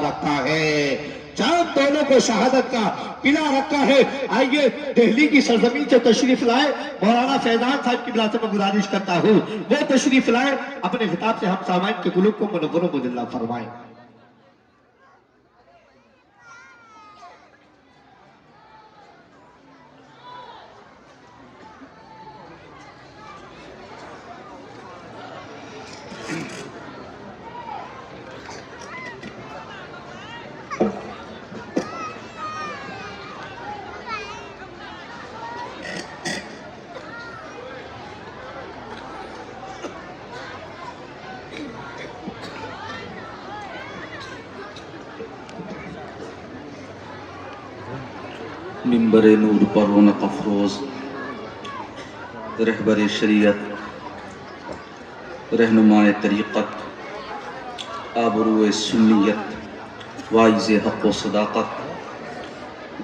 رکھا ہے، چاند دونوں کو شہادت کا پلا رکھا ہے۔ آئیے دہلی کی سرزمین سے تشریف لائے، مولانا فیضان صاحب کی بلا سے میں گزارش کرتا ہوں وہ تشریف لائے، اپنے خطاب سے ہم سامعین کے قلوب کو منور و مدلہ فرمائیں۔ منبر نور پر رونق افروز رہبر شریعت، رہنمائے طریقت، آبرو سنیت، واعظ حق و صداقت،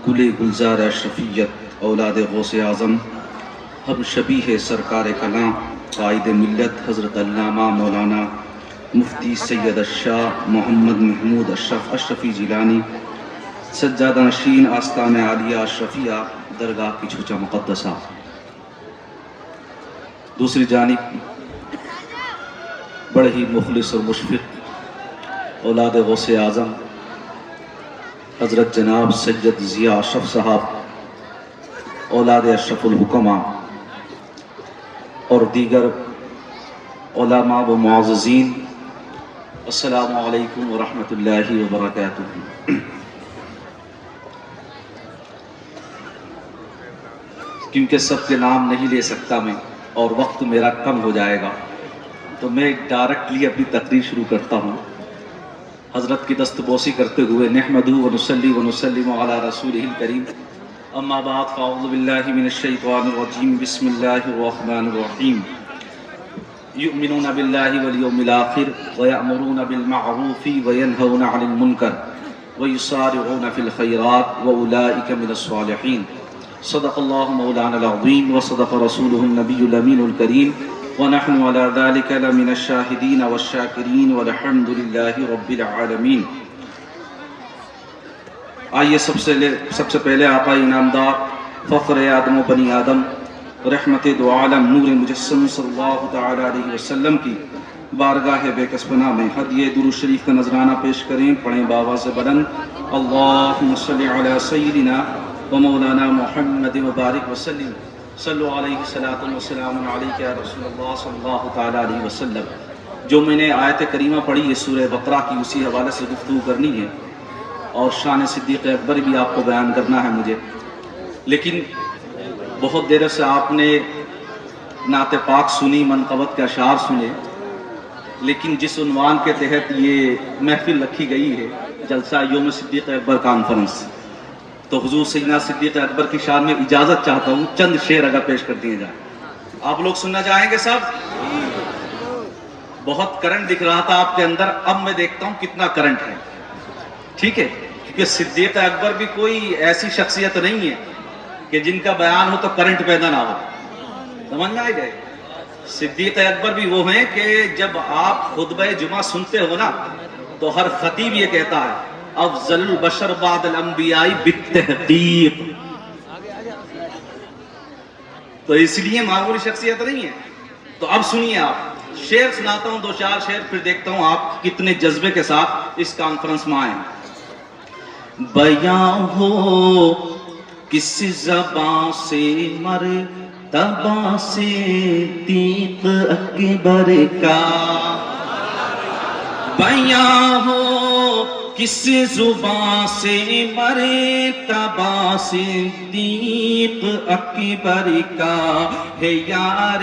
گل گلزار اشرفیت، اولاد غوث اعظم، ہم شبیہ سرکار کلام، قائد ملت حضرت علامہ مولانا مفتی سید الشاہ محمد محمود اشرفی جیلانی، سجادہ نشین آستان عالیہ اشرفیہ درگاہ کی چھوچا مقدسہ۔ دوسری جانب بڑے ہی مخلص اور مشفق اولاد غوث اعظم حضرت جناب سید ضیاء اشرف صاحب، اولاد اشرف الحکماء اور دیگر علماء و معززین، السلام علیکم ورحمۃ اللہ وبرکاتہ۔ کیونکہ سب کے نام نہیں لے سکتا میں اور وقت میرا کم ہو جائے گا، تو میں ڈائریکٹلی اپنی تقریر شروع کرتا ہوں حضرت کی دست بوسی کرتے ہوئے۔ نحمدہ ونصلی ونسلم علی رسولہ الکریم، اما بعد فاعوذ باللہ من الشیطان الرجیم، بسم اللہ الرحمن الرحیم۔ یؤمنون باللہ والیوم الآخر ویأمرون بالمعروف وینہون عن المنکر ویسارعون فی الخیرات واولئک من الصالحین۔ صدق اللہ مولانا العظیم وصدق رسولہ النبی الامین الکریم، ونحن على ذلك لمن الشاہدین والشاکرین والحمد للہ رب العالمین۔ آئیے سب سے پہلے آقا انعامدار فخر آدم و بنی آدم رحمت دو عالم نور مجسم صلی اللہ تعالی علیہ وسلم کی بارگاہ بے کس پناہ میں ہدیہ درود شریف کا نذرانہ پیش کریں، پڑھیں بآواز بلند، اللہم صلی علی سیدنا و مولانا محمد مبارک وسلم، صلو علیہ الصلاۃ والسلام علیک یا رسول اللہ صلی اللہ تعالی علیہ وسلم۔ جو میں نے آیت کریمہ پڑھی ہے سورہ بقرہ کی، اسی حوالے سے گفتگو کرنی ہے اور شان صدیق اکبر بھی آپ کو بیان کرنا ہے مجھے۔ لیکن بہت دیر سے آپ نے نعت پاک سنی، منقبت کے اشعار سنے، لیکن جس عنوان کے تحت یہ محفل رکھی گئی ہے، جلسہ یوم صدیق اکبر کانفرنس، تو حضور سیدنا صدیق اکبر کی شان میں اجازت چاہتا ہوں چند شعر اگر پیش کر دیے جائیں۔ آپ لوگ سننا چاہیں گے سب؟ بہت کرنٹ دکھ رہا تھا آپ کے اندر، اب میں دیکھتا ہوں کتنا کرنٹ ہے، ٹھیک ہے؟ کیونکہ صدیق اکبر بھی کوئی ایسی شخصیت نہیں ہے کہ جن کا بیان ہو تو کرنٹ پیدا نہ ہو، سمجھ میں آئے گئے؟ صدیق اکبر بھی وہ ہیں کہ جب آپ خطبہ جمعہ سنتے ہو نا تو ہر خطیب یہ کہتا ہے افضل البشر بعد الانبیاء بالتحقیق، تو اس لیے معمولی شخصیت نہیں ہے۔ تو اب سنیے، آپ شعر سناتا ہوں، دو چار شعر، پھر دیکھتا ہوں آپ کتنے جذبے کے ساتھ اس کانفرنس میں آئے۔ بیان ہو کس زبان سے مرتبہ صدیق اکبر کا، بیان ہو کس زبان سے مرتبہ صدیق اکبر کا، ہے یار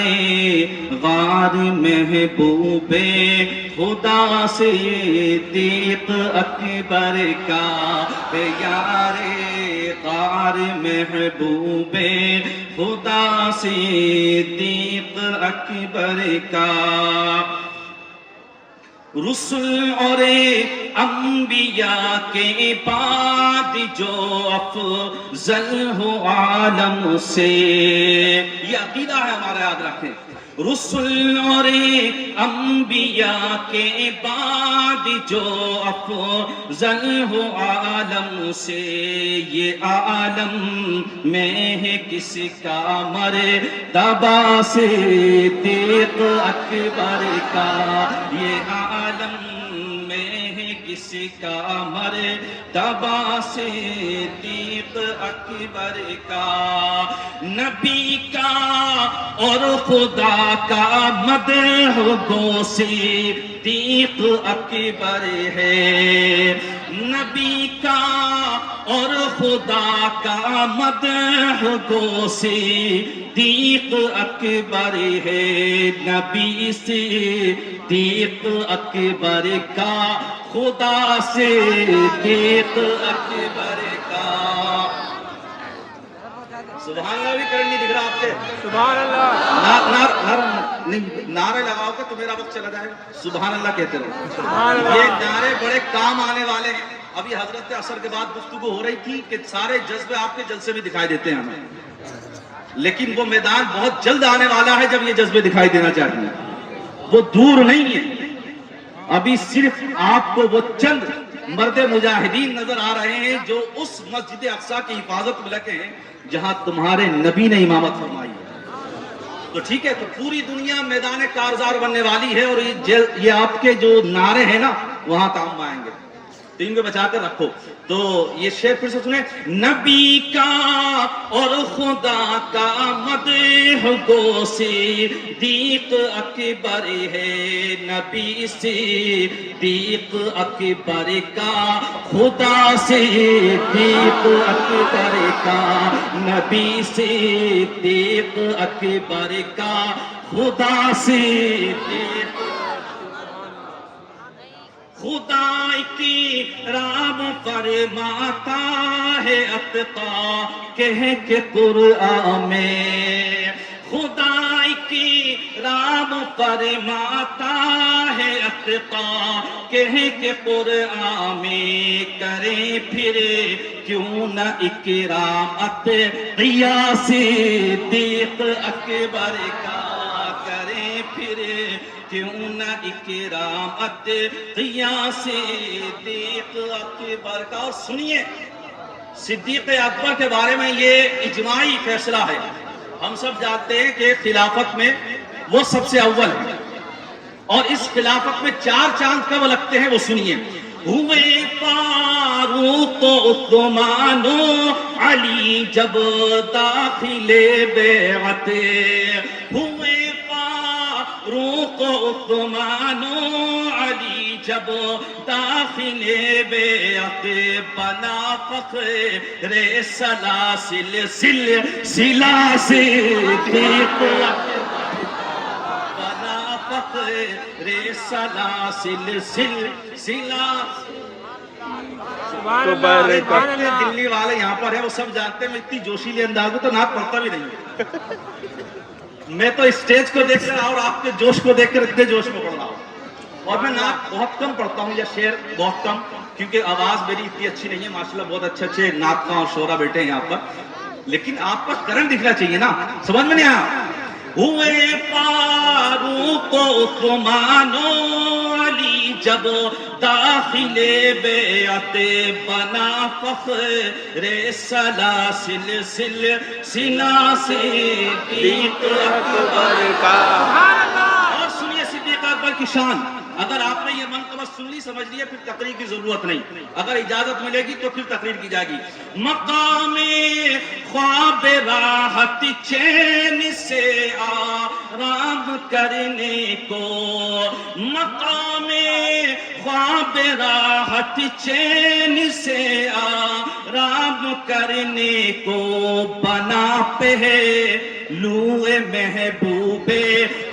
غار محبوب خدا صدیق اکبر کا، ہے یار غار محبوب خدا صدیق اکبر کا۔ رسل اور انبیاء کے بعد جو افضل ہو عالم سے، یہ عقیدہ ہے ہمارا، یاد رکھیں۔ رسل اور انبیاء کے بعد جو افضل ہو عالم سے، یہ عالم میں ہے کس کا مرتبہ صدیق اکبر کا، یہ عالم میں ہے کس کا مرتبہ صدیق اکبر کا، نبی کا اور خدا کا مدح گو صدیق اکبر ہے، نبی کا اور خدا کا مدح گو صدیق اکبر ہے، نبی صدیق اکبر کا، خدا صدیق اکبر کا۔ سبحان اللہ بھی کرنی دکھ رہا آپ کے؟ سبحان اللہ۔ نعرے لگاؤ گے تو میرا وقت چلا جائے گا، سبحان اللہ کہتے رہو۔ سبحان اللہ۔ یہ نعرے بڑے کام آنے والے ہیں۔ ابھی حضرت عصر کے بعد گفتگو ہو رہی تھی کہ سارے جذبے آپ کے جلسے میں دکھائی دیتے ہیں ہمیں، لیکن وہ میدان بہت جلد آنے والا ہے جب یہ جذبے دکھائی دینا چاہیے، وہ دور نہیں ہے۔ ابھی صرف آپ کو وہ چند مرد مجاہدین نظر آ رہے ہیں جو اس مسجد اقصی کی حفاظت میں لگے ہیں جہاں تمہارے نبی نے امامت فرمائی ہے۔ تو ٹھیک ہے، تو پوری دنیا میدان کارزار بننے والی ہے، اور یہ آپ کے جو نعرے ہیں نا وہاں کام آئیں گے، تو ان کو بچا کر رکھو۔ تو یہ شعر پھر سے سنیں، نبی کا اور خدا کا مدح گو صدیق اکبر ہے، نبی صدیق اکبر کا، خدا صدیق اکبر کا، نبی صدیق اکبر کا، خدا صدیق، خدا کی رام فرماتا ہے اتقا کہہ کے قرآن میں، خدا کی رام فرماتا ہے اتقا کہہ کے قرآن میں، کریں پھر کیوں نہ اکرام اتقیا صدیق اکبر کا، کریں پھر کیوں نہ اکرام اتقیا صدیق اکبر کا۔ اور سنیے، صدیق اکبر کے بارے میں یہ اجماعی فیصلہ ہے، ہم سب جانتے ہیں کہ خلافت میں وہ سب سے اول ہے، اور اس خلافت میں 4 چاند کب لگتے ہیں وہ سنیے، ہوئے فاروق عثمان علی جب داخل بیعت، ہوئے فاروق عثمان علی جب داخل بیعت، بنا فخر سلاسل سلسلہ صدیق، بنا فخر سلاسل سلسلہ۔ سبحان اللہ۔ دلی والے یہاں پر ہیں، وہ سب جانتے ہیں میں اتنی جوشیلے انداز میں تو نعت پڑھتا بھی نہیں ہوں، میں تو اسٹیج کو دیکھ رہا ہوں اور آپ کے جوش کو دیکھ کر اتنے جوش میں پڑھ رہا ہوں، اور میں نعت بہت کم پڑھتا ہوں یا شعر بہت کم، کیونکہ آواز میری اتنی اچھی نہیں ہے، ماشاءاللہ بہت اچھے اچھے نعت خواں اور شعرا بیٹھے ہیں یہاں پر، لیکن آپ کا کرن دکھنا چاہیے نا، سمجھ میں نہیں آیا؟ ہوئے فاروق عثمان علی جب داخل بیعت، بنا فخر سلاسل سلسلہ صدیق اکبر کا۔ اور سنیے صدیق اکبر کی شان، اگر آپ نے یہ منقبت سن لی سمجھ لیے پھر تقریر کی ضرورت نہیں، اگر اجازت ملے گی تو پھر تقریر کی جائے گی۔ مقام خواب راحت چین سے آرام کرنے کو، مقام خواب راحت چین سے آرام کرنے کو، بنا پہلو محبوب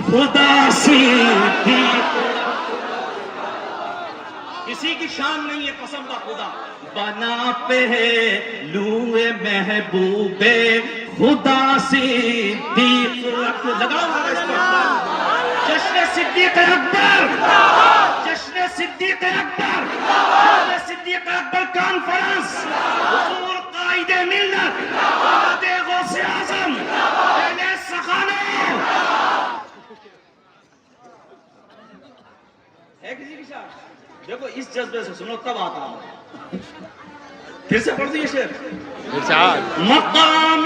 خدا صدیق، کسی کی شان نہیں ہے قسم کا خدا، بنا پہلو محبوب خدا صدیق، لگاؤ جشن صدیق اکبر، جشن صدیق اکبر، جشن صدیق اکبر کانفرنس، حضور قائد ملت، غوث اعظم، سخانہ ہے کسی کی شاعر؟ دیکھو اس جذبے سے سنو تب آتا ہے. پھر سے پڑھ دیجیے شعر. ارشاد. مقام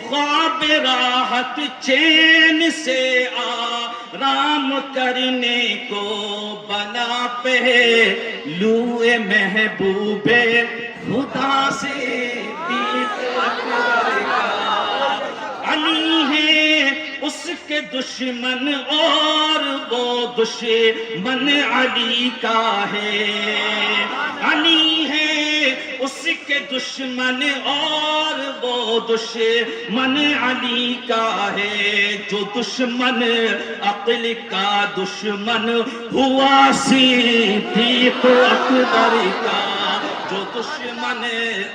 خواب راحت چین سے آرام کرنے کو بنا پہلو محبوب خدا صدیق اکبر کا. علی ہے اس کے دشمن اور وہ دشمن علی کا ہے. علی ہے اس کے دشمن اور وہ دشمن علی کا ہے. جو دشمن عقل کا دشمن ہوا صدیق اکبر کا. جو دشمن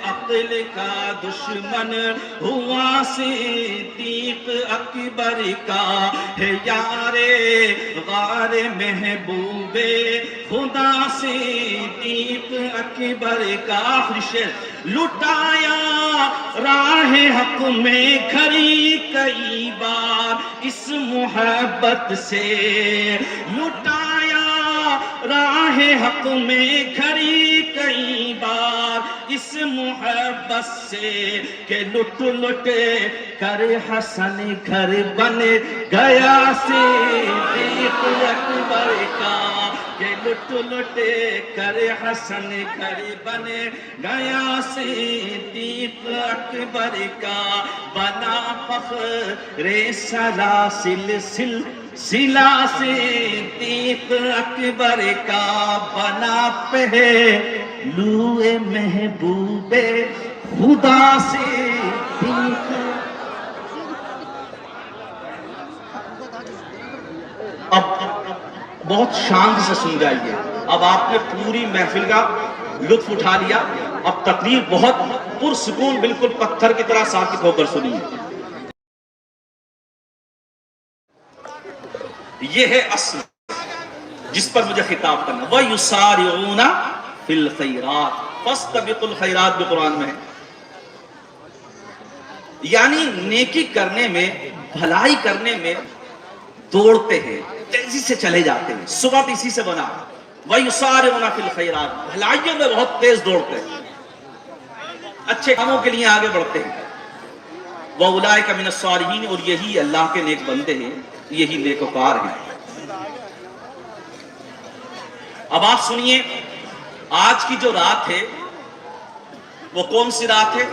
عقل کا دشمن ہوا صدیق اکبر کا ہے. یار غار محبوب خدا صدیق اکبر کا. آخری شعر. لٹایا راہ حق میں گھری کئی بار اس محبت سے. لٹایا راہ حق میں گھری کئی بار اس محبت سے کہ لٹ لٹ کر حسن گھر بن گیا صدیق اکبر کا. کہ لٹ لٹ کر حسن گھر بن گیا صدیق اکبر کا. بنا فخر سلاسل سلا صدیق اکبر کا. بنا پہلو محبوب خدا صدیق. اب بہت شان سے سن جائیے. اب آپ نے پوری محفل کا لطف اٹھا لیا. اب تقریر بہت پرسکون بالکل پتھر کی طرح ساکت ہو کر سنیے. یہ ہے اصل جس پر مجھے خطاب کرنا. وَيُسَارِعُونَ فِي الْخَيْرَاتِ فَاسْتَبِقُوا الْخَيْرَاتِ بھی قرآن میں ہے. یعنی نیکی کرنے میں بھلائی کرنے میں دوڑتے ہیں, تیزی سے چلے جاتے ہیں. صبح اسی سے بنا. وَيُسَارِعُونَ فِي الْخَيْرَاتِ بھلائیوں میں بہت تیز دوڑتے ہیں, اچھے کاموں کے لیے آگے بڑھتے ہیں. وَأُولَئِكَ مِنَ الصَّالِحِينَ اور یہی اللہ کے نیک بندے ہیں, یہی نیکوکار ہیں. اب آپ سنیے, آج کی جو رات ہے وہ کون سی رات ہے؟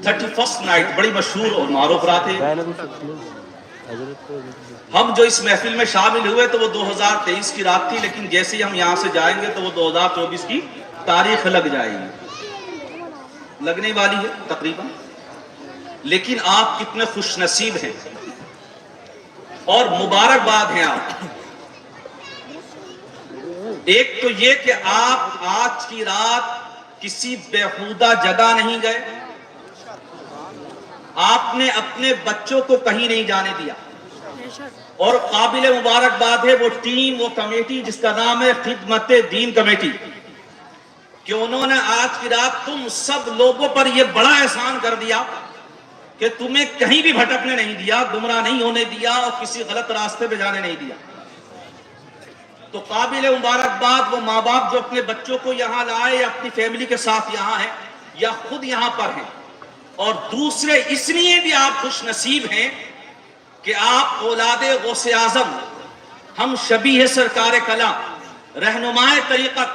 31st نائٹ, بڑی مشہور اور معروف رات ہے. ہم جو اس محفل میں شامل ہوئے تو وہ 2023 کی رات تھی, لیکن جیسے ہی ہم یہاں سے جائیں گے تو وہ 2024 کی تاریخ لگ جائے گی, لگنے والی ہے تقریباً. لیکن آپ کتنے خوش نصیب ہیں اور مبارکباد ہیں آپ. ایک تو یہ کہ آپ آج کی رات کسی بیہودہ جگہ نہیں گئے, آپ نے اپنے بچوں کو کہیں نہیں جانے دیا. اور قابل مبارکباد ہے وہ ٹیم, وہ کمیٹی جس کا نام ہے خدمت دین کمیٹی, کہ انہوں نے آج کی رات تم سب لوگوں پر یہ بڑا احسان کر دیا کہ تمہیں کہیں بھی بھٹکنے نہیں دیا, گمراہ نہیں ہونے دیا اور کسی غلط راستے پہ جانے نہیں دیا. تو قابل مبارکباد وہ ماں باپ جو اپنے بچوں کو یہاں لائے یا اپنی فیملی کے ساتھ یہاں ہیں یا خود یہاں پر ہیں. اور دوسرے اس لیے بھی آپ خوش نصیب ہیں کہ آپ اولاد غوث اعظم, ہم شبیہ سرکار کلام, رہنمائے طریقت,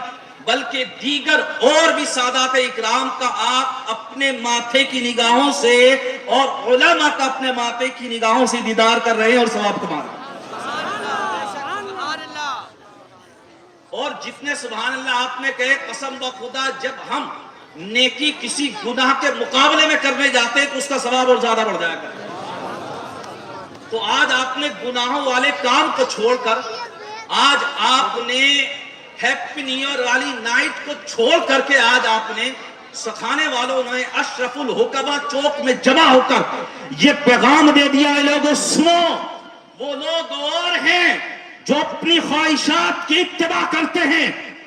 بلکہ دیگر اور بھی سادات اکرام کا آپ اپنے ماتھے کی نگاہوں سے اور علماء کا اپنے ماتھے کی نگاہوں سے دیدار کر رہے ہیں اور ثواب کما رہے ہیں. اور جتنے سبحان اللہ آپ نے کہے, قسم بخدا جب ہم نیکی کسی گناہ کے مقابلے میں کرنے جاتے ہیں تو اس کا ثواب اور زیادہ بڑھ جائے گا. تو آج آپ نے گناہوں والے کام کو چھوڑ کر, آج آپ نے ہیپی نیو ایئر والی نائٹ کو چھوڑ کر کے آج آپ نے سکھانے والوں نے اشرف الحکمہ چوک میں جمع ہو کر یہ پیغام دے دیا ہے, لوگوں سنو, وہ لوگ اور ہیں جو اپنی خواہشات کی اتباع کرتے ہیں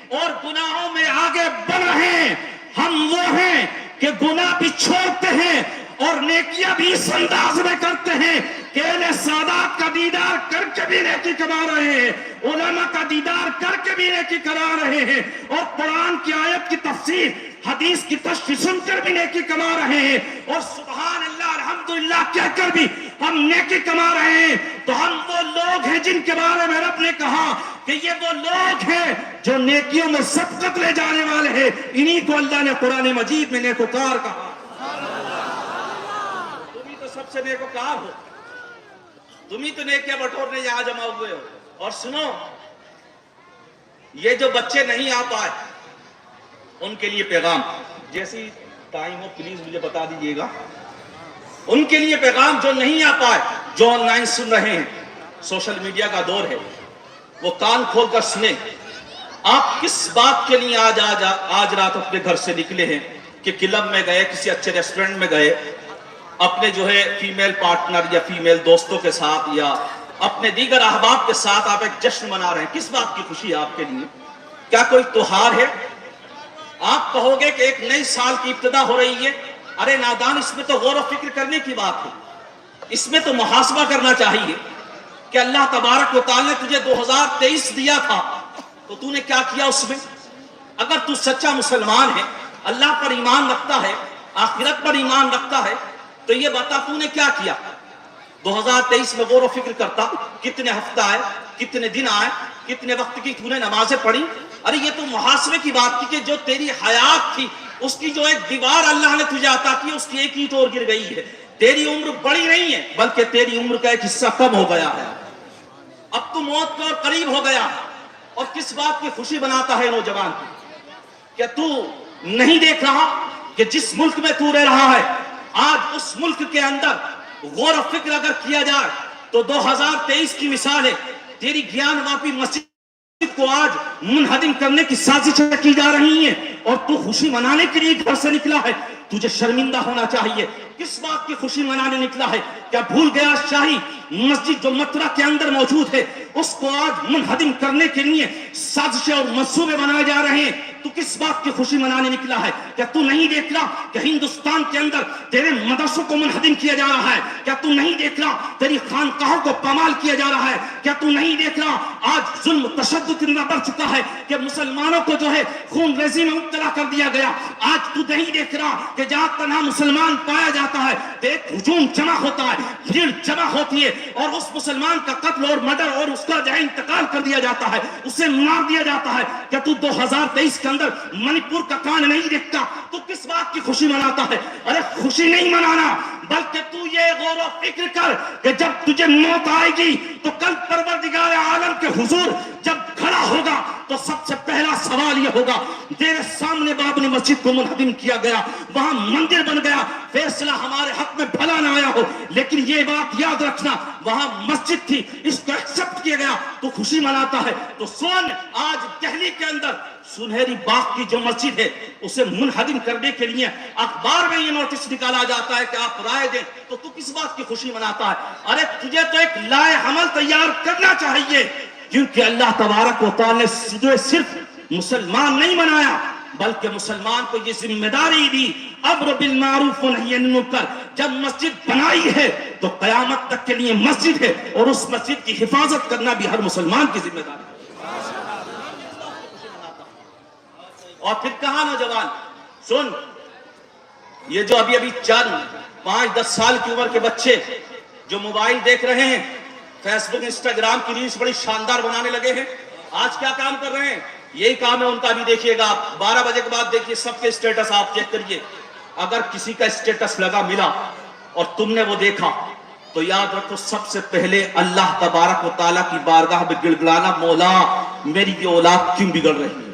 اور گناہوں میں آگے بڑھ رہے ہیں. ہم وہ ہیں کہ گناہ بھی چھوڑتے ہیں اور نیکیاں بھی اس انداز میں کرتے ہیں کہ اہل سادات کا دیدار کر کے بھی نیکی کما رہے ہیں، علماء کا دیدار کر کے بھی نیکی کرا رہے ہیں، اور قرآن کی آیت کی تفسیر، حدیث کی تشریح سن کر بھی نیکی کما رہے ہیں، اور سبحان اللہ الحمدللہ کہہ کر بھی ہم نیکی کما رہے ہیں، تو ہم وہ لوگ ہیں جن کے بارے میں رب نے کہا کہ یہ وہ لوگ ہیں جو نیکیوں میں سبقت لے جانے والے ہیں، انہی کو اللہ نے قرآن مجید میں نیکوکار کہا۔ تم ہی تو سب سے نیکوکار ہو، تم ہی تو نیکیاں بٹورنے یہاں جمع ہوئے ہو۔ اور سنو، یہ جو بچے نہیں آ پائے ان کے لیے پیغام، جیسی ٹائم ہو پلیز مجھے بتا دیجئے گا، ان کے لیے پیغام جو نہیں آ پائے، جو آن لائن سن رہے ہیں، سوشل میڈیا کا دور ہے، وہ کان کھول کر سنیں۔ آپ کس بات کے لیے آج رات اپنے گھر سے نکلے ہیں کہ کلب میں گئے، کسی اچھے ریسٹورنٹ میں گئے، اپنے جو ہے فیمیل پارٹنر یا فیمیل دوستوں کے ساتھ یا اپنے دیگر احباب کے ساتھ آپ ایک جشن منا رہے ہیں، کس بات کی خوشی ہے آپ کے لیے؟ کیا کوئی تہوار ہے؟ آپ کہو گے کہ ایک نئی سال کی ابتدا ہو رہی ہے، ارے نادان، اس میں تو غور و فکر کرنے کی بات ہے، اس میں تو محاسبہ کرنا چاہیے کہ اللہ تبارک و تعالی نے تجھے 2023 دیا تھا تو تو نے کیا کیا اس میں؟ اگر تو سچا مسلمان ہے، اللہ پر ایمان رکھتا ہے، آخرت پر ایمان رکھتا ہے، تو یہ بتا تو نے کیا کیا 2023 میں؟ غور و فکر کرتا، کتنے ہفتہ آئے، کتنے دن آئے، کتنے وقت کی تو نے نمازیں پڑھی؟ ارے یہ تو محاسبے کی بات کی کہ جو تیری حیات تھی اس کی جو ایک دیوار اللہ نے تجھے عطا کی، اس کی ایک اینٹ اور گر گئی ہے، تیری عمر بڑی نہیں ہے بلکہ تیری عمر کا ایک حصہ کم ہو گیا ہے، اب تو موت کے اور قریب ہو گیا۔ اور کس بات کی خوشی مناتا ہے نوجوان کی؟ کیا تو نہیں دیکھ رہا کہ جس ملک میں تو رہ رہا ہے، آج اس ملک کے اندر غور و فکر اگر کیا جائے تو 2023 کی مثال ہے، تیری گیان واپی مسجد کو آج منہدم کرنے کی سازشیں کی جا رہی ہیں، اور تو خوشی منانے کے لیے گھر سے نکلا ہے۔ تجھے شرمندہ ہونا چاہیے۔ کس بات کی خوشی منانے نکلا ہے؟ کیا بھول گیا شاہی مسجد جو متھرا کے اندر موجود ہے اس کو آج منہدم کرنے کے لیے سازشیں اور منصوبے بنائے جا رہے ہیں؟ تو کس بات کی خوشی منانے نکلا ہے؟ کیا تو نہیں دیکھ رہا کہ ہندوستان کے اندر تیرے مدرسوں کو منہدم کیا جا رہا ہے؟ کیا تو نہیں دیکھ رہا تیری خانقاہوں کو پامال کیا جا رہا ہے؟ کیا تو نہیں دیکھ رہا آج ظلم تشدد اتنا بڑھ چکا ہے کہ مسلمانوں کو جو ہے خون ریزی میں مبتلا کر دیا گیا؟ آج تو نہیں دیکھ رہا کہ جہاں تنہا مسلمان پایا جاتا ہے تو ایک ہجوم جمع ہوتا ہے، بھیڑ جمع ہوتی ہے، اور اس مسلمان کا قتل اور مرڈر اور اس کا جو ہے انتقال کر دیا جاتا ہے، اسے مار دیا جاتا ہے؟ کیا تو 2023 کے اندر منی پور کا کان نہیں دیکھتا؟ تو کس بات کی خوشی مناتا ہے؟ ارے خوشی نہیں منانا، بلکہ تو یہ غور و فکر کر کہ جب تجھے موت آئے گی تو کل پروردگار عالم کے حضور جب کھڑا ہوگا تو سب سے پہلا سوال یہ ہوگا، تیرے سامنے بابری مسجد کو منہدم کیا گیا، وہاں مندر بن گیا، فیصلہ ہمارے حق میں بھلا نہ آیا ہو، لیکن یہ بات یاد رکھنا وہاں مسجد تھی، اس کو ایکسپٹ کیا گیا، تو خوشی مناتا ہے۔ تو سن، آج دہلی کے اندر سنہری باغ کی جو مسجد ہے اسے منہدم کرنے کے لیے اخبار میں یہ نوٹس نکالا جاتا ہے کہ آپ رائے دیں، تو کس بات کی خوشی مناتا ہے؟ ارے تجھے تو ایک لائے حمل تیار کرنا چاہیے، کیونکہ اللہ تبارک و تعالی نے تجھے صرف مسلمان نہیں بنایا بلکہ مسلمان کو یہ ذمہ داری دی، امر بالمعروف و نہی عن المنکر۔ جب مسجد بنائی ہے تو قیامت تک کے لیے مسجد ہے، اور اس مسجد کی حفاظت کرنا بھی ہر مسلمان کی ذمہ داری ہے۔ اور پھر کہا نوجوان، سن، یہ جو ابھی 5-10 سال کی عمر کے بچے جو موبائل دیکھ رہے ہیں، فیس بک انسٹاگرام کی ریلز بڑی شاندار بنانے لگے ہیں، آج کیا کام کر رہے ہیں؟ یہی کام ہے ان کا بھی۔ دیکھیے گا آپ 12 بجے کے بعد دیکھیے سب کے اسٹیٹس آپ چیک کریے، اگر کسی کا اسٹیٹس لگا ملا اور تم نے وہ دیکھا تو یاد رکھو سب سے پہلے اللہ تبارک و تعالیٰ کی بارگاہ میں گڑگڑانا، مولا میری یہ اولاد کیوں بگڑ رہی ہے؟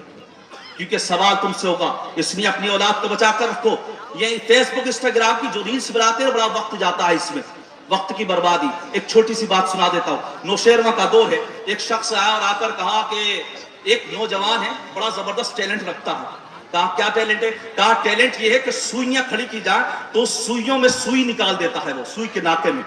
کیونکہ سوال تم سے ہوگا، اس لیے اپنی اولاد کو بچا کر رکھو۔ یہ فیس بک انسٹاگرام کی جو ریلز بناتے ہیں بڑا وقت جاتا ہے اس میں، وقت کی بربادی۔ ایک چھوٹی سی بات سنا دیتا ہوں، نوشیروان کا دور ہے، ایک شخص آیا اور آ کر کہا کہ ایک نوجوان ہے بڑا زبردست ٹیلنٹ رکھتا ہے۔ کہا کیا ٹیلنٹ ہے؟ کہا ٹیلنٹ یہ ہے کہ سوئیاں کھڑی کی جائیں تو سوئیوں میں سوئی نکال دیتا ہے، وہ سوئی کے ناکے میں۔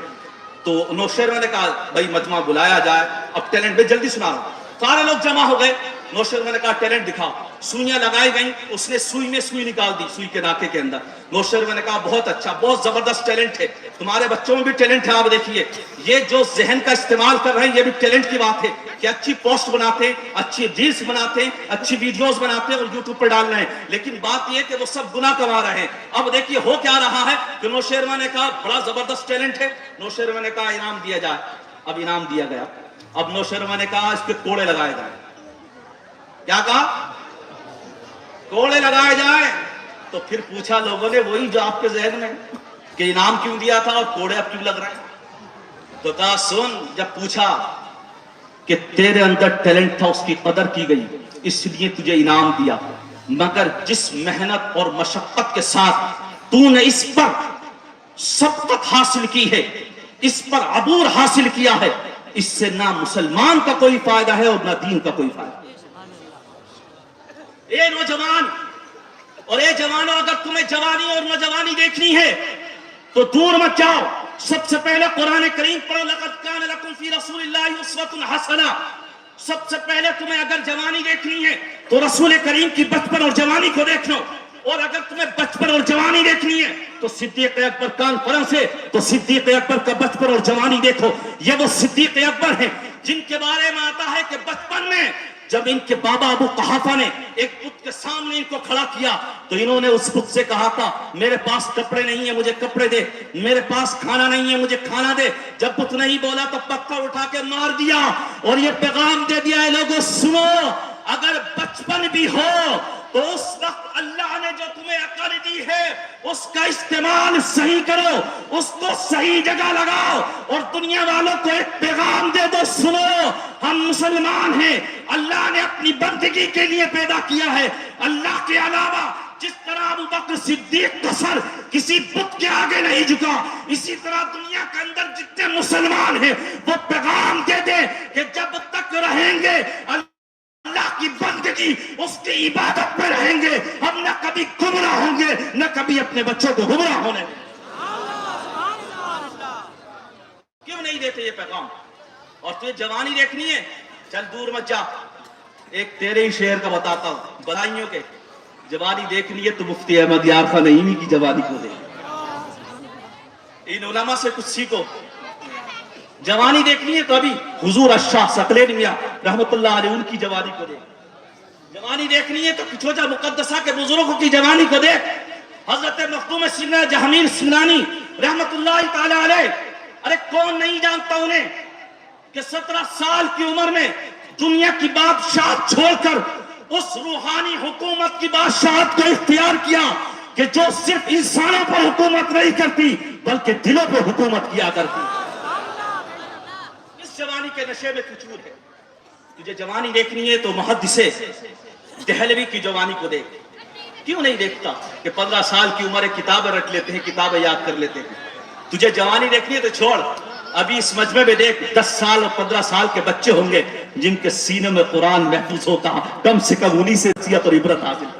تو نوشیروان نے کہا بھائی مجمع بلایا جائے، اب ٹیلنٹ میں جلدی سنا رہا ہوں۔ سارے لوگ جمع ہو گئے، نوشیروان نے کہا ٹیلنٹ دکھاؤ، سوئیاں لگائی گئیں، اس نے سوئی میں سوئی نکال دی، سوئی کے ناکے کے اندر۔ نوشیروان نے کہا بہت اچھا، بہت زبردست ٹیلنٹ ہے، تمہارے بچوں میں بھی ٹیلنٹ ہے. آپ دیکھیے یہ جو ذہن کا استعمال کر رہے ہیں یہ بھی ٹیلنٹ کی بات ہے کہ اچھی پوسٹ بناتے ہیں, اچھی ریلز بناتے ہیں, اچھی ویڈیوز بناتے ہیں اور یوٹیوب پر ڈال رہے ہیں. لیکن بات یہ کہ وہ سب گناہ کما رہے ہیں. اب دیکھیے ہو کیا رہا ہے کہ نوشیروان نے کہا بڑا زبردست ٹیلنٹ ہے, نوشیروان نے کہا انعام دیا جائے. اب انعام دیا گیا. اب نوشیروان نے کہا اس پہ کوڑے لگائے جائیں. کیا کہا؟ کوڑے لگائے جائیں. تو پھر پوچھا لوگوں نے وہی جو آپ کے ذہن میں کہ انعام کیوں دیا تھا اور کوڑے اب کیوں لگ رہے ہیں. تو کہا سن, جب پوچھا کہ تیرے اندر ٹیلنٹ تھا اس کی قدر کی گئی اس لیے تجھے انعام دیا, مگر جس محنت اور مشقت کے ساتھ تو نے اس پر سبقت حاصل کی ہے, اس پر عبور حاصل کیا ہے, اس سے نہ مسلمان کا کوئی فائدہ ہے اور نہ دین کا کوئی فائدہ. اے نوجوان اور اے جوانوں, اگر تمہیں جوانی اور نوجوانی دیکھنی ہے تو دور مت جاؤ. سب سے پہلے قرآن کریم پڑھو, لقد کان لکم فی رسول اللہ اسوۃ حسنہ. سب سے پہلے تمہیں اگر جوانی دیکھنی ہے تو رسول کریم کی بچپن اور جوانی کو دیکھ لو, اور اگر تمہیں بچپن اور جوانی دیکھنی ہے تو صدیق اکبر کانفرنس ہے تو صدیق اکبر کا بچپن اور جوانی دیکھو. یہ وہ صدیق اکبر ہیں جن کے بارے میں آتا ہے کہ بچپن میں جب ان کے بابا ابو قحافہ نے ایک بت کے سامنے ان کو کھڑا کیا تو انہوں نے اس بت سے کہا تھا میرے پاس کپڑے نہیں ہیں مجھے کپڑے دے, میرے پاس کھانا نہیں ہے مجھے کھانا دے. جب بت نہیں بولا تو پتھر اٹھا کے مار دیا اور یہ پیغام دے دیا ہے لوگوں سنو, اگر بچپن بھی ہو تو اس وقت اللہ نے جو تمہیں عقل دی ہے اس کا استعمال صحیح کرو, اس کو صحیح جگہ لگاؤ اور دنیا والوں کو ایک پیغام دے دو, سنو ہم مسلمان ہیں, اللہ نے اپنی بندگی کے لیے پیدا کیا ہے. اللہ کے علاوہ جس طرح ابو بکر صدیق کا سر کسی بت کے آگے نہیں جھکا, اسی طرح دنیا کے اندر جتنے مسلمان ہیں وہ پیغام دے دے کہ جب تک رہیں گے اللہ کی بندگی اس کی عبادت میں رہیں گے, ہم نہ کبھی گمراہ ہوں گے نہ کبھی اپنے بچوں کو گمراہ ہونے. کیوں نہیں دیتے یہ پیغام؟ اور تجھے جوانی دیکھنی ہے چل دور مت جا. ایک تیرے ہی شعر کا بتاتا ہوں, بدائیوں کے جوانی دیکھنی ہے تو مفتی احمد یار خان نعیمی کی جوانی کو دیکھ. ان علماء سے کچھ سیکھو. جوانی دیکھنی ہے تو ابھی حضور الشاہ ثقلین میاں رحمت اللہ علیہ ان کی جوانی کو دیکھ. جوانی دیکھنی ہے تو کچھوجہ مقدسہ کے بزرگوں کی جوانی کو دیکھ. حضرت مخدوم سینا جہانگیر سنانی رحمت اللہ تعالی علیہ, ارے کون نہیں جانتا انہیں کہ 17 سال کی عمر میں دنیا کی بادشاہت چھوڑ کر اس روحانی حکومت کی بادشاہت کو اختیار کیا کہ جو صرف انسانوں پر حکومت نہیں کرتی بلکہ دلوں پر حکومت کیا کرتی. اس جوانی کے نشے میں کچور ہے. تجھے جوانی دیکھنی ہے تو محدث دہلوی کی جوانی کو دیکھ. کیوں نہیں دیکھتا کہ 15 سال کی عمر کتابیں رکھ لیتے ہیں, کتابیں یاد کر لیتے ہیں. تجھے جوانی دیکھنی ہے تو چھوڑ, ابھی اس مجمع میں دیکھ 10 سال اور 15 سال کے بچے ہوں گے جن کے سینے میں قرآن محفوظ ہوتا, کم سے کم انہی سے نصیحت اور عبرت حاصل.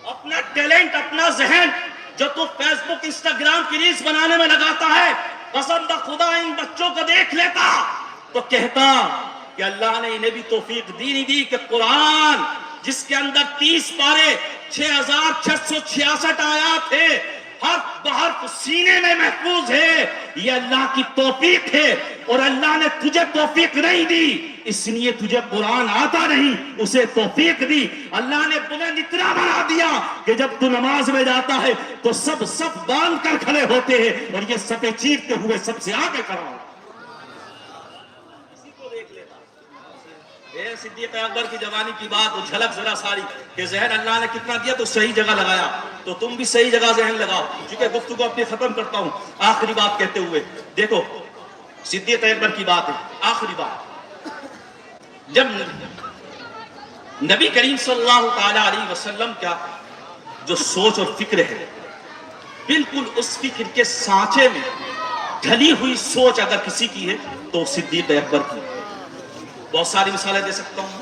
اپنا ٹیلنٹ, اپنا ذہن جو تو فیس بک انسٹاگرام کی ریلز بنانے میں لگاتا ہے, قسم خدا ان بچوں کو دیکھ لیتا تو کہتا کہ اللہ نے انہیں بھی توفیق دی نہیں دی کہ قرآن جس کے اندر 30 پارے 6666 آیات ہے, حرف بحرف سینے میں محفوظ ہے, یہ اللہ کی توفیق ہے. اور اللہ نے تجھے توفیق نہیں دی اس لیے تجھے قرآن آتا نہیں, اسے توفیق دی. اللہ نے بلند اتنا بنا دیا کہ جب تو نماز میں جاتا ہے تو سب صف باندھ کر کھڑے ہوتے ہیں اور یہ صفیں چیرتے ہوئے سب سے آگے کھڑا ہو. اسی کو دیکھ لیتا. اے صدیق اکبر کی جوانی کی بات اور جھلک ذرا ساری کہ ذہن اللہ نے کتنا دیا تو صحیح جگہ لگایا. تو تم بھی صحیح جگہ ذہن لگاؤ. چونکہ گفتگو اپنی ختم کرتا ہوں آخری بات کہتے ہوئے. دیکھو صدیق اکبر کی بات ہے, آخری بات. جب نبی کریم صلی اللہ تعالی علیہ وسلم کا جو سوچ اور فکر ہے بالکل اس فکر کے سانچے میں ڈھلی ہوئی سوچ اگر کسی کی ہے تو صدیق اکبر کی. بہت ساری مثالیں دے سکتا ہوں.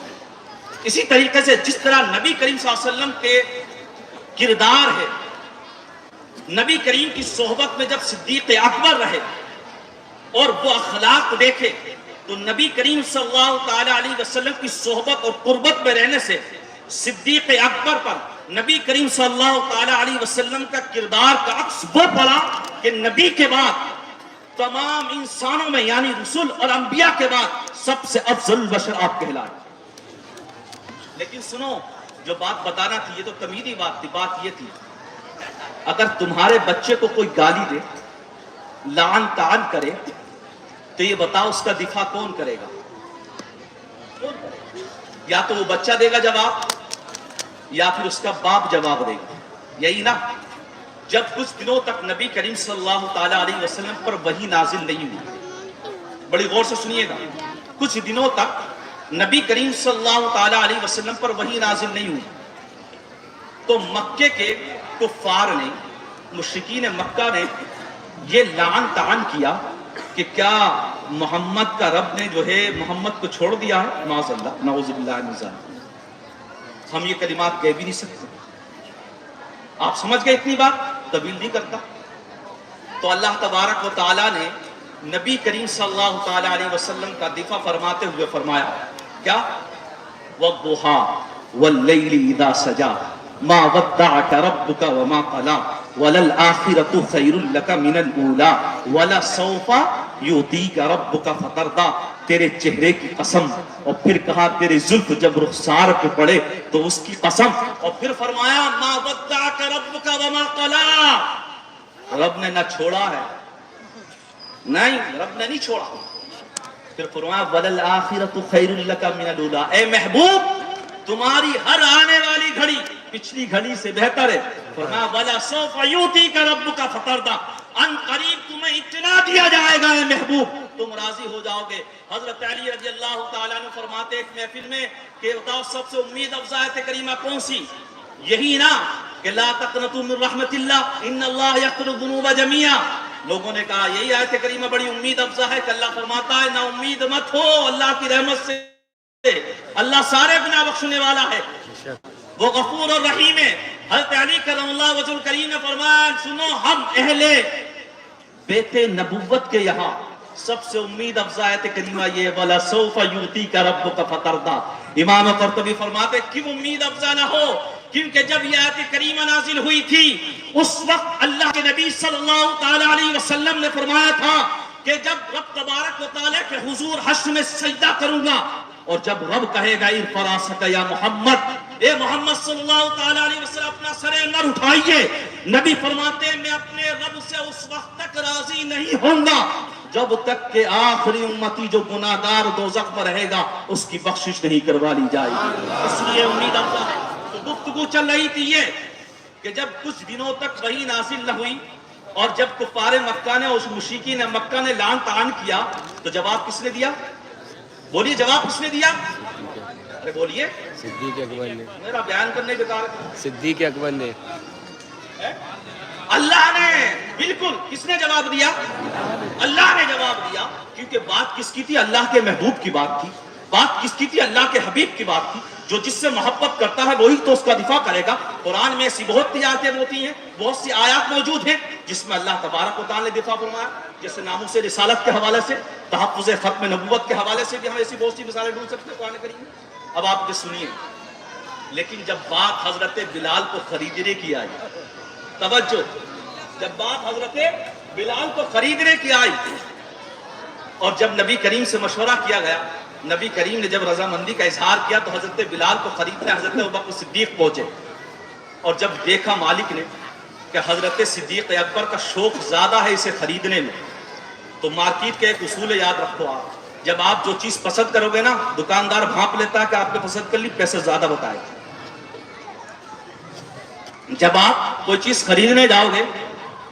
اسی طریقے سے جس طرح نبی کریم صلی اللہ علیہ وسلم کے کردار ہے, نبی کریم کی صحبت میں جب صدیق اکبر رہے اور وہ اخلاق دیکھے تو نبی کریم صلی اللہ تعالی علیہ وسلم کی صحبت اور قربت میں رہنے سے صدیق اکبر پر نبی کریم صلی اللہ تعالی علیہ وسلم کا کردار کا عکس وہ پڑا کہ نبی کے بعد تمام انسانوں میں یعنی رسول اور انبیاء کے بعد سب سے افضل بشر آپ کہلائے. لیکن سنو، جو بات بتانا تھی یہ تو تمیزی بات تھی. بات یہ تھی اگر تمہارے بچے کو کوئی گالی دے، لعن طعن کرے، تو یہ بتاؤ اس کا دفاع کون کرے گا؟ یا تو وہ بچہ دے گا جواب، یا پھر اس کا باپ جواب دے گا. یہی نا، جب کچھ دنوں تک نبی کریم صلی اللہ تعالی علیہ وسلم پر وحی نازل نہیں ہوئی، بڑی غور سے سنیے گا، کچھ دنوں تک نبی کریم صلی اللہ تعالی علیہ وسلم پر وحی نازل نہیں ہوئی، تو مکے کے کفار نے، مشرکین مکہ نے یہ لعن طعن کیا کہ کیا محمد کا رب نے جو ہے محمد کو چھوڑ دیا ہے؟ معاذ اللہ، نعوذ باللہ من ذالک. ہم یہ کلمات کہہ بھی نہیں سکتے. آپ سمجھ گئے اتنی بات؟ طویل نہیں کرتا. تو اللہ تبارک و تعالیٰ نے نبی کریم صلی اللہ تعالی علیہ وسلم کا دفاع فرماتے ہوئے فرمایا کیا؟ وَالضُّحَىٰ وَاللَّيْلِ إِذَا سَجَىٰ مَا وَدَّعَكَ رَبُّكَ وَمَا قَلَىٰ وَلَلْآخِرَةُ خَيْرٌ لَكَ مِنَ الْأُولَىٰ وَلَسَوْفَ يُعْطِيكَ رَبُّكَ فَتَرْضَىٰ. تیرے چہرے کی قسم، اور پھر کہا تیرے زلف جب رخسار پہ پڑے تو اس کی قسم، اور پھر فرمایا مَا وَدَّعَكَ رَبُّكَ وَمَا قَلَىٰ. رب نے نہ چھوڑا ہے، نہیں، رب نے نہیں چھوڑا. پھر فرمایا وَلَلْآخِرَةُ خَيْرٌ لَكَ مِنَ الْأُولَىٰ. اے محبوب، تمہاری ہر آنے والی گھڑی پچھلی گھڑی سے بہتر ہے. فرمایا وَلَسَوْفَ يُعْطِيكَ رَبُّكَ فَتَرْضَىٰ. ان قریب تمہیں اطلاع دیا جائے گا اے محبوب، تم راضی ہو جاؤ گے. حضرت علی رضی اللہ تعالیٰ عنہ فرماتے ایک محفل میں کہ بتاؤ سب سے امید افزا آیت کریمہ کون سی؟ یہی نا کہ لا تقنطوا من رحمت اللہ ان اللہ یغفر الذنوب جميعا. لوگوں نے کہا یہی آیت کریمہ بڑی امید افزا ہے کہ اللہ فرماتا ہے نا امید مت ہو اللہ کی رحمت سے، اللہ سارے گناہ بخشنے والا ہے، وہ غفور اور رحیم ہے. حضرت علی کرم اللہ وجہ الکریم نے فرمایا سنو، ہم اہل بیت نبوت کے یہاں سب سے امید افزا آیت کریمہ یہ وَلَسَوْفَ يُعْطِيكَ رَبُّكَ فَتَرْضَىٰ. امام قرطبی فرماتے کیوں امید افزا نہ ہو؟ کیونکہ جب یہ آیت کریمہ نازل ہوئی تھی اس وقت اللہ کے نبی صلی اللہ تعالی علیہ وسلم نے فرمایا تھا کہ جب رب تبارک و تعالیٰ کے حضور حشر میں سجدہ کروں گا، اور جب رب کہے گا ارفع راسک یا محمد، اے محمد صلی اللہ تعالی علیہ وسلم اپنا سر انور اٹھائیے، نبی فرماتے ہیں میں اپنے رب سے اس وقت تک راضی نہیں ہوں گا جب تک کہ آخری امتی جو گناہگار دوزخ میں رہے گا اس کی بخشش نہیں کروا لی جائے گی. اس لیے امید افزا ہے. تو گفتگو چل رہی تھی یہ کہ جب کچھ دنوں تک وحی نازل نہ ہوئی اور جب کفار مکہ نے اس مشرکین مکہ نے لعن طعن کیا تو جواب کس نے دیا؟ بولیے جواب کس نے دیا؟ ارے بولیے. صدیق اکبر نے. میرا بیان کرنے بیکار ہے. صدیق اکبر نے. اللہ نے. بالکل. کس نے جواب دیا؟ اللہ نے جواب دیا. کیونکہ بات کس کی تھی؟ اللہ کے محبوب کی بات تھی. بات کس کی تھی؟ اللہ کے حبیب کی بات تھی. جو جس سے محبت کرتا ہے وہی تو اس کا دفاع کرے گا. قرآن میں ایسی بہت سی آیتیں ہوتی ہیں، بہت سی آیات موجود ہیں جس میں اللہ تبارک و تعالیٰ نے دفاع فرمایا، جیسے ناموس رسالت کے حوالے سے، تحفظ ختم نبوت کے حوالے سے بھی ہم ایسی بہت سی مثالیں ڈھونڈ سکتے ہیں قرآن کریم میں. اب آپ کے سنیے، لیکن جب بات حضرت بلال کو خریدنے کی آئی، توجہ، جب بات حضرت بلال کو خریدنے کی آئی اور جب نبی کریم سے مشورہ کیا گیا، نبی کریم نے جب رضامندی کا اظہار کیا تو حضرت بلال کو خریدنے حضرت ابوبکر صدیق پہنچے، اور جب دیکھا مالک نے کہ حضرت صدیق اکبر کا شوق زیادہ ہے اسے خریدنے میں، تو مارکیٹ کا ایک اصول ہے، یاد رکھو آپ، جب آپ جو چیز پسند کرو گے نا دکاندار بھانپ لیتا ہے کہ آپ نے پسند کر لی، پیسے زیادہ بتائے. جب آپ کوئی چیز خریدنے جاؤ گے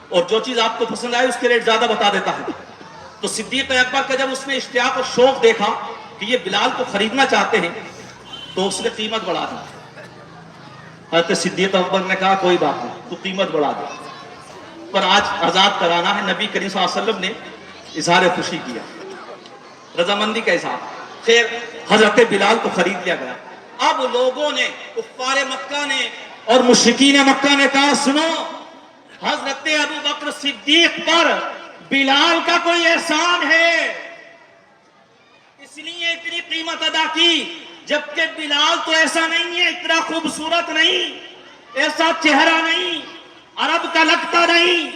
اور جو چیز آپ کو پسند آئے اس کے ریٹ زیادہ بتا دیتا ہے. تو صدیق اکبر کا جب اس نے اشتیاق اور شوق دیکھا کہ یہ بلال کو خریدنا چاہتے ہیں تو اس نے قیمت بڑھا دی. حضرت صدیق اکبر نے کہا کوئی بات نہیں، تو قیمت بڑھا دے، پر آج آزاد کرانا ہے. نبی کریم صلی اللہ علیہ وسلم نے اظہار خوشی کیا، رضامندی کا اظہار. خیر، حضرت بلال کو خرید لیا گیا. اب لوگوں نے، کفار مکہ نے اور مشرکین مکہ نے کہا سنو، حضرت ابوبکر صدیق پر بلال کا کوئی احسان ہے اس لیے اتنی قیمت ادا کی، جبکہ بلال تو ایسا نہیں ہے، اتنا خوبصورت نہیں. ایسا چہرہ نہیں، عرب کا لگتا نہیں،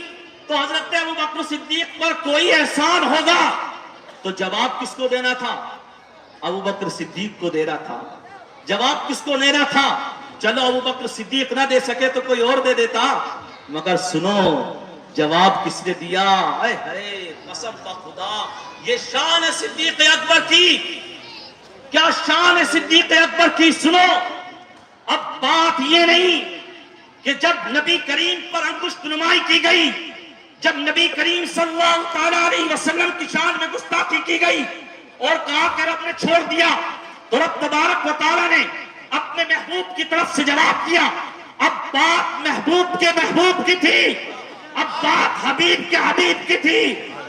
تو حضرت ابوبکر صدیق پر کوئی احسان ہوگا تو جواب کس کو دینا تھا؟ ابوبکر صدیق کو دینا تھا۔ جواب کس کو دینا تھا؟ چلو ابوبکر صدیق نہ دے سکے تو کوئی اور دے دیتا، مگر سنو جواب کس نے دیا؟ اے ہائے قسم بخدا، یہ شان ہے صدیق اکبر کی، کیا شان ہے صدیق اکبر کی۔ سنو اب بات یہ نہیں کہ جب نبی کریم پر انگشت نمائی کی گئی، جب نبی کریم صلی اللہ تعالیٰ علیہ وسلم کی شان میں گستاخی کی گئی اور کہا کہ رب نے چھوڑ دیا، تو رب تبارک و تعالیٰ نے اپنے محبوب کی طرف سے جواب دیا۔ اب بات محبوب کے محبوب کی تھی، اب بات حبیب کے حبیب کی تھی،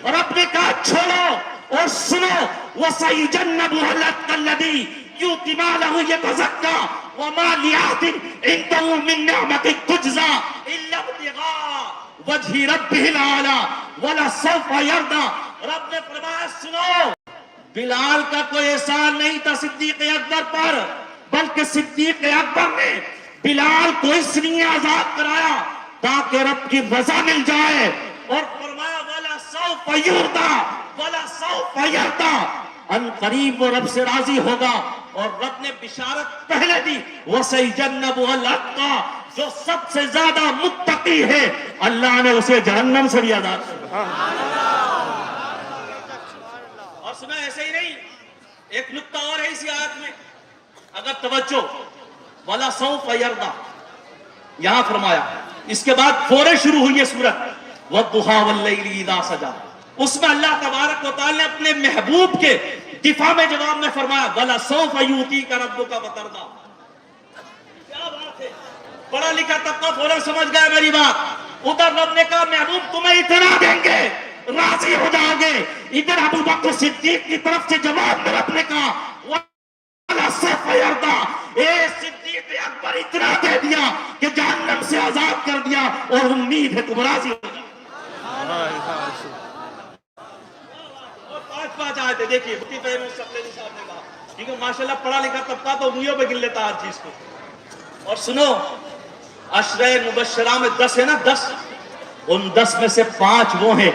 اور رب نے کہا چھوڑو اور سنو، وَسَيُجَنَّبُهَا الْأَتْقَى الَّذِي يُؤْتِي مَالَهُ يَتَزَكَّى وَمَا لِأَحَدٍ عِندَهُ مِن نِّعْمَةٍ تُجْزَىٰ إِلَّا ابْتِغَاءَ وَجْهِ رَبِّهِ الْأَعْلَىٰ وَلَسَوْفَ يَرْضَىٰ۔ رب نے فرمایا سنو، بلال کا کوئی احسان نہیں تھا صدیق اکبر پر، بلکہ صدیق اکبر نے بلال کو اس لیے آزاد کرایا تاکہ رب کی رضا مل جائے، اور فرمایا وَلَسَوْفَ يَرْضَىٰ وَلَسَوْفَ يَرْضَىٰ، ان قریب وہ رب سے راضی ہوگا۔ اور رب نے بشارت پہلے دی، وَسَيُجَنَّبُهَا الْأَتْقَىٰ، جو سب سے زیادہ متقی ہے اللہ نے اسے جہنم سے بھی آزاد کیا۔ اور سنا ایسے ہی نہیں، ایک نکتہ اور ہے اسی آیت میں، اگر توجہ، وَلَسَوْفَ يَرْضَىٰ یہاں فرمایا، اس کے بعد فورے شروع ہوئی ہے سورت وَالضُّحَىٰ وَاللَّيْلِ إِذَا سَجَىٰ، اس میں اللہ تبارک و تعالی نے اپنے محبوب کے دفاع میں جواب میں فرمایا وَلَسَوْفَ يُؤْتِيكَ رَبُّكَ فَتَرْضَىٰ۔ کیا بات ہے، پڑھا لکھا طبقہ فوراً سمجھ گیا میری بات۔ ادھر رب نے کہا محبوب تمہیں اتنا دیں گے، راضی ہو جاؤ گے، ادھر ابوبکر صدیق کی طرف سے جواب میں رب نے کہا وَلَسَوْفَ يَرْضَىٰ، اے صدیق اکبر اتنا دے دیا کہ جہنم سے آزاد کر دیا، اور امید ہے تم راضی ہو جاؤ۔ پانچ آئے تھے، دیکھیے مفتی فہیم الثقلینی صاحب نے کہا، کیونکہ ماشاءاللہ پڑھا لکھا طبقہ تو انگلیوں پہ گن لیتا ہر چیز کو۔ اور سنو، عشرہ مبشرہ میں 10 ہے نا، 10، ان 10 میں سے 5 وہ ہیں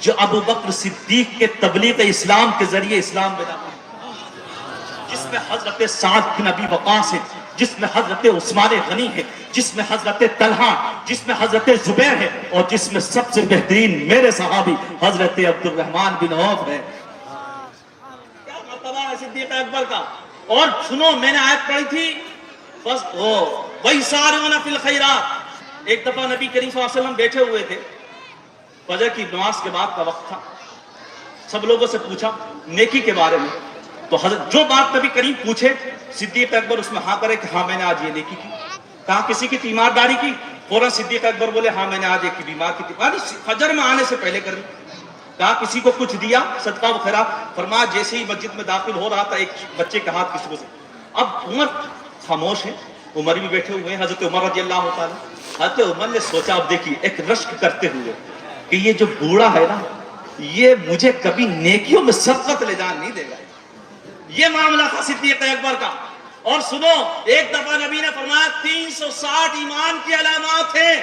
جو ابوبکر صدیق کے تبلیغ اسلام کے ذریعے اسلام میں داخل ہوئے، جس میں حضرت سعد بن ابی وقاص ہے، جس میں حضرت عثمان غنی ہے، جس میں حضرت طلحہ، جس میں حضرت زبیر ہے، اور جس میں سب سے بہترین میرے صحابی حضرت عبد الرحمن بن عوف ہے۔ کیا مرتبہ ہے صدیق اکبر کا۔ اور سنو، میں نے آیت پڑھی تھی وَيُسَارِعُونَ فِي الْخَيْرَاتِ، ایک دفعہ نبی کریم صلی اللہ علیہ وسلم بیٹھے ہوئے تھے، فجر کی نماز کے بعد کا وقت تھا، سب لوگوں سے پوچھا نیکی کے بارے میں، تو حضرت جو بات نبی کریم پوچھے صدیق اکبر اس میں ہاں کرے کہ ہاں میں نے آج یہ نیکی کی۔ کہا کسی کی تیمارداری کی، فوراً صدیق اکبر بولے ہاں میں نے آج ایک بیمار کی تیمارداری فجر میں آنے سے پہلے کر لی۔ کہا کسی کو کچھ دیا صدقہ و خیرات، فرمایا جیسے ہی مسجد میں داخل ہو رہا تھا ایک بچے کا ہاتھ کسی کو سے۔ اب عمر خاموش ہے، عمر بھی بیٹھے ہوئے ہیں، حضرت عمر رضی اللہ تعالیٰ، حضرت عمر نے سوچا، اب دیکھیے ایک رشک کرتے ہوئے کہ یہ جو بوڑھا ہے نا، یہ مجھے کبھی نیکیوں میں سبقت لے جان نہیں دے گا، یہ معاملہ تھا صدیق اکبر کا۔ اور سنو، ایک دفعہ نبی نے فرمایا 360 ایمان کی علامات ہیں،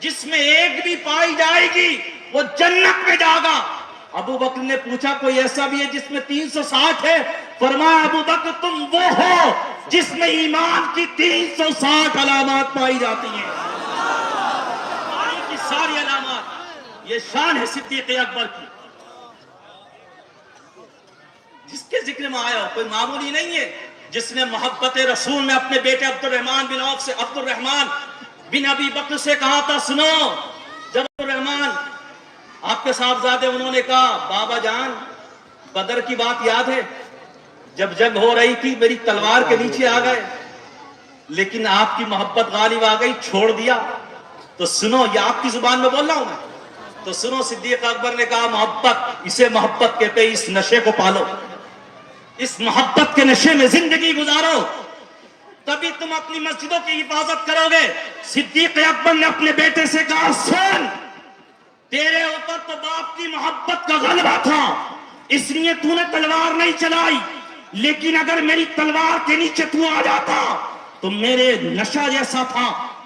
جس میں ایک بھی پائی جائے گی وہ جنت میں جائے گا۔ ابو بکر نے پوچھا کوئی ایسا بھی ہے جس میں 360 ہے؟ فرمایا ابو بکر تم وہ ہو جس میں ایمان کی 360 علامات پائی جاتی ہیں، ایمان کی ساری علامات۔ یہ شان ہے صدیق اکبر کی، جس کے ذکر میں آیا ہو، کوئی معمولی نہیں ہے، جس نے محبت رسول میں اپنے بیٹے عبد الرحمن بن عوف سے، عبد الرحمن بن ابی بکر سے کہا تھا سنو، جب عبد الرحمن آپ کے صاحبزادے انہوں نے کہا بابا جان بدر کی بات یاد ہے، جب جنگ ہو رہی تھی میری تلوار کے نیچے آ گئے، لیکن آپ کی محبت غالب آ گئی، چھوڑ دیا۔ تو سنو، یہ آپ کی زبان میں بول رہا ہوں میں، تو سنو، صدیق اکبر نے کہا محبت، اسے محبت کہتے، اس نشے کو پالو، اس محبت کے نشے میں زندگی گزارو، تبھی تم اپنی مسجدوں کی حفاظت کرو گے۔ صدیق اکبر نے اپنے بیٹے سے کہا سن، تیرے اوپر تو باپ کی محبت کا غلبہ تھا، اس لیے تو نے تلوار نہیں چلائی، لیکن اگر میری تلوار کے نیچے تو آ جاتا تو میرے نشہ جیسا تھا